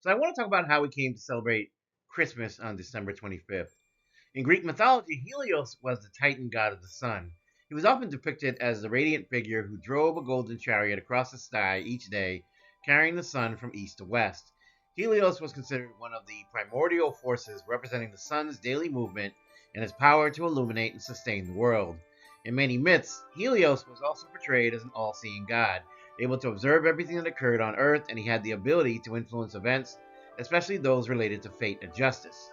So I want to talk about how we came to celebrate Christmas on December 25th. In Greek mythology, Helios was the Titan god of the sun. He was often depicted as the radiant figure who drove a golden chariot across the sky each day, carrying the sun from east to west. Helios was considered one of the primordial forces representing the sun's daily movement and his power to illuminate and sustain the world. In many myths, Helios was also portrayed as an all-seeing god, able to observe everything that occurred on Earth, and he had the ability to influence events, especially those related to fate and justice.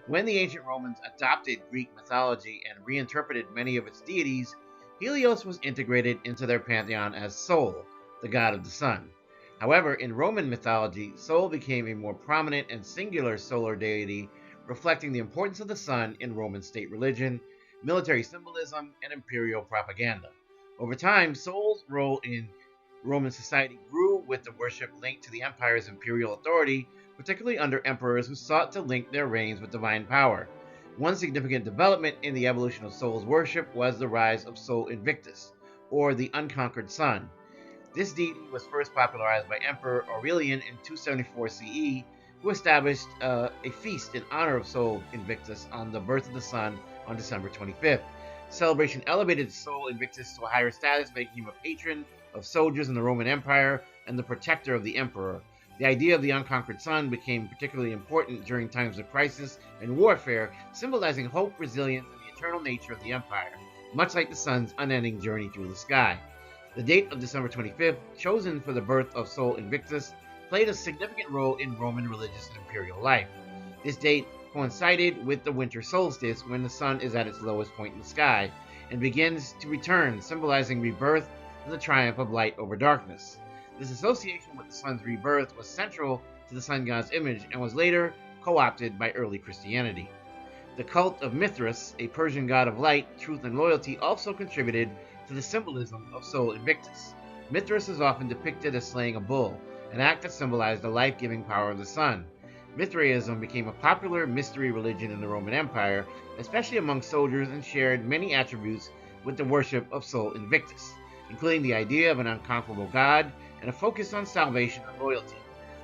When the ancient Romans adopted Greek mythology and reinterpreted many of its deities, Helios was integrated into their pantheon as Sol, the god of the sun. However, in Roman mythology, Sol became a more prominent and singular solar deity, reflecting the importance of the sun in Roman state religion, military symbolism, and imperial propaganda. Over time, Sol's role in Roman society grew with the worship linked to the empire's imperial authority, particularly under emperors who sought to link their reigns with divine power. One significant development in the evolution of Sol's worship was the rise of Sol Invictus, or the Unconquered Sun. This deity was first popularized by Emperor Aurelian in 274 CE, who established a feast in honor of Sol Invictus on the birth of the sun on December 25th. Celebration elevated Sol Invictus to a higher status, making him a patron of soldiers in the Roman Empire and the protector of the emperor. The idea of the unconquered sun became particularly important during times of crisis and warfare, symbolizing hope, resilience, and the eternal nature of the empire, much like the sun's unending journey through the sky. The date of December 25th, chosen for the birth of Sol Invictus, played a significant role in Roman religious and imperial life. This date coincided with the winter solstice, when the sun is at its lowest point in the sky and begins to return, symbolizing rebirth and the triumph of light over darkness. This association with the sun's rebirth was central to the sun god's image and was later co-opted by early Christianity. The cult of Mithras, a Persian god of light, truth, and loyalty, also contributed to the symbolism of Sol Invictus. Mithras is often depicted as slaying a bull, an act that symbolized the life-giving power of the sun. Mithraism became a popular mystery religion in the Roman Empire, especially among soldiers, and shared many attributes with the worship of Sol Invictus, including the idea of an unconquerable god and a focus on salvation and loyalty.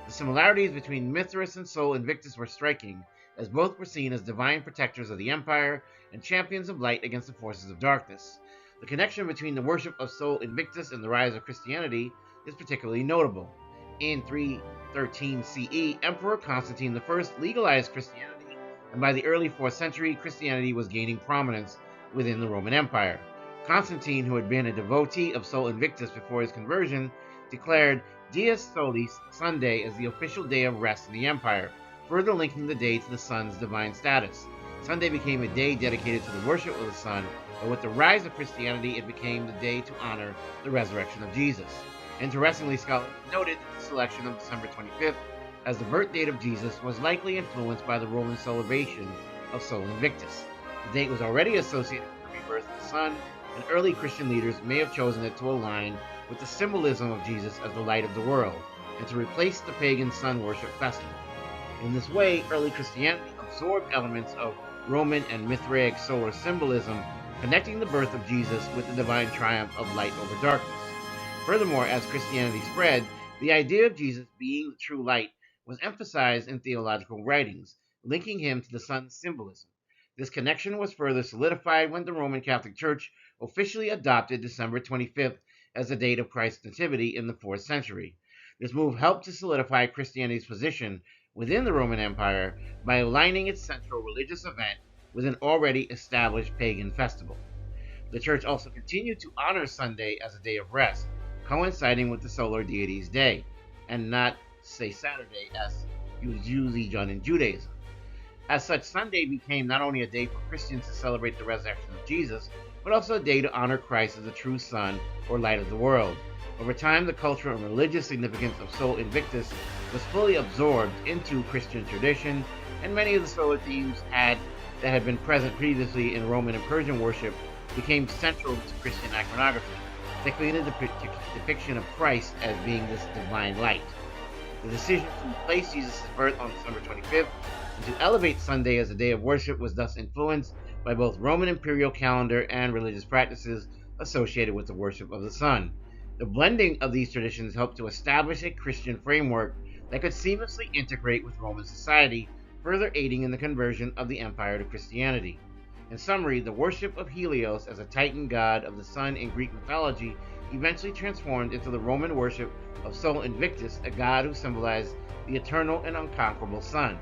The similarities between Mithras and Sol Invictus were striking, as both were seen as divine protectors of the empire and champions of light against the forces of darkness. The connection between the worship of Sol Invictus and the rise of Christianity is particularly notable. In 313 CE, Emperor Constantine I legalized Christianity, and by the early 4th century, Christianity was gaining prominence within the Roman Empire. Constantine, who had been a devotee of Sol Invictus before his conversion, declared Dies Solis, Sunday, as the official day of rest in the empire, further linking the day to the sun's divine status. Sunday became a day dedicated to the worship of the sun, but with the rise of Christianity, it became the day to honor the resurrection of Jesus. Interestingly, scholars noted that the selection of December 25th as the birth date of Jesus was likely influenced by the Roman celebration of Sol Invictus. The date was already associated with the rebirth of the sun, and early Christian leaders may have chosen it to align with the symbolism of Jesus as the light of the world, and to replace the pagan sun worship festival. In this way, early Christianity absorbed elements of Roman and Mithraic solar symbolism, connecting the birth of Jesus with the divine triumph of light over darkness. Furthermore, as Christianity spread, the idea of Jesus being the true light was emphasized in theological writings, linking him to the sun's symbolism. This connection was further solidified when the Roman Catholic Church officially adopted December 25th as the date of Christ's nativity in the 4th century. This move helped to solidify Christianity's position within the Roman Empire by aligning its central religious event with an already established pagan festival. The Church also continued to honor Sunday as a day of rest, coinciding with the solar deity's day, and not, say, Saturday, as was usually done in Judaism. As such, Sunday became not only a day for Christians to celebrate the resurrection of Jesus, but also a day to honor Christ as the true sun or light of the world. Over time, the cultural and religious significance of Sol Invictus was fully absorbed into Christian tradition, and many of the solar themes that had been present previously in Roman and Persian worship became central to Christian iconography, particularly the depiction of Christ as being this divine light. The decision to place Jesus' birth on December 25th and to elevate Sunday as a day of worship was thus influenced by both Roman imperial calendar and religious practices associated with the worship of the sun. The blending of these traditions helped to establish a Christian framework that could seamlessly integrate with Roman society, further aiding in the conversion of the empire to Christianity. In summary, the worship of Helios as a Titan god of the sun in Greek mythology eventually transformed into the Roman worship of Sol Invictus, a god who symbolized the eternal and unconquerable sun.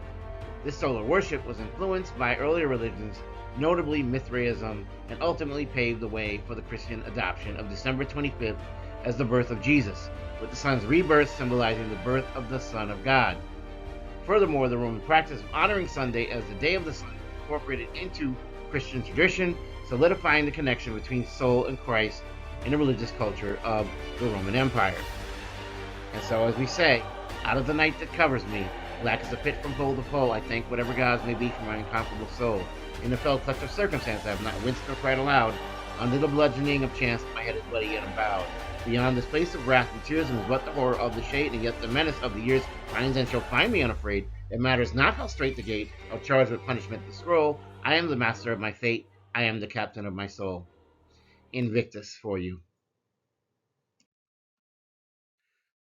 This solar worship was influenced by earlier religions, notably Mithraism, and ultimately paved the way for the Christian adoption of December 25th as the birth of Jesus, with the sun's rebirth symbolizing the birth of the Son of God. Furthermore, the Roman practice of honoring Sunday as the day of the sun was incorporated into Christian tradition, solidifying the connection between Sol and Christ in the religious culture of the Roman Empire. And so, as we say, out of the night that covers me, black as a pit from pole to pole, I thank whatever gods may be for my incomparable soul. In the fell clutch of circumstance, I have not winced nor cried aloud. Under the bludgeoning of chance, my head is bloody yet unbowed. Beyond this place of wrath and tears, and but the horror of the shade, and yet the menace of the years finds and shall find me unafraid. It matters not how straight the gate, how charged with punishment the scroll. I am the master of my fate. I am the captain of my soul. Invictus for you.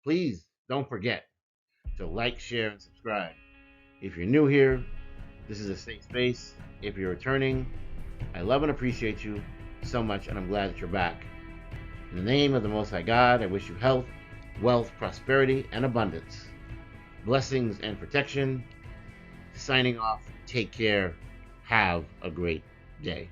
Please don't forget to like, share, and subscribe. If you're new here, this is a safe space. If you're returning, I love and appreciate you so much, and I'm glad that you're back. In the name of the Most High God, I wish you health, wealth, prosperity, and abundance. Blessings and protection. Signing off. Take care. Have a great day.